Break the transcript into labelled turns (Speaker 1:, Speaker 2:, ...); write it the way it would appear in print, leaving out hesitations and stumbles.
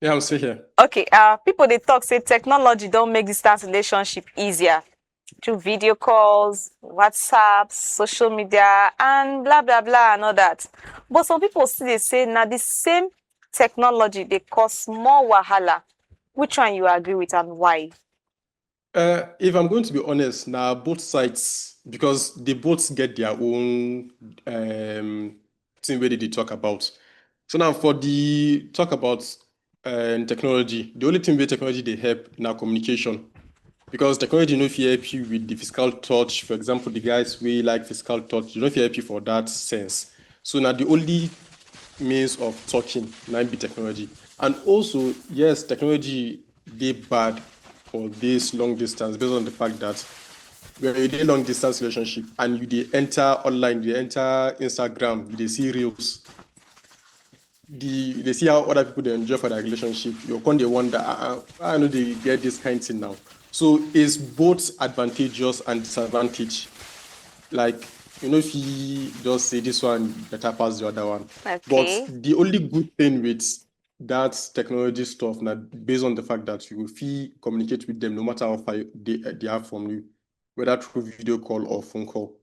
Speaker 1: Yeah, I'm still here.
Speaker 2: Okay, people they talk say technology don't make distance relationship easier through video calls, WhatsApp, social media, and blah blah blah and all that. But some people still they say now the same technology they cause more wahala. Which one you agree with and why?
Speaker 1: If I'm going to be honest, now both sides, because they both get their own thing where they talk about. So now for the talk about technology, the only thing where technology they help now communication. Because technology no fit help you with the physical touch. For example, the guys we like physical touch, you know fit help you for that sense. So now the only means of talking now be technology. And also, yes, technology they bad for this long distance based on the fact that when you dey long distance relationship and you dey enter online, you dey enter Instagram, you dey see reels, they see how other people they enjoy for their relationship. You come they wonder, I know they get this kind of thing now. So it's both advantageous and disadvantage. Like, if you just say this one better pass the other one. But
Speaker 2: Okay.
Speaker 1: the only good thing with that technology stuff now, based on the fact that you will communicate with them no matter how far they are from you, whether through video call or phone call.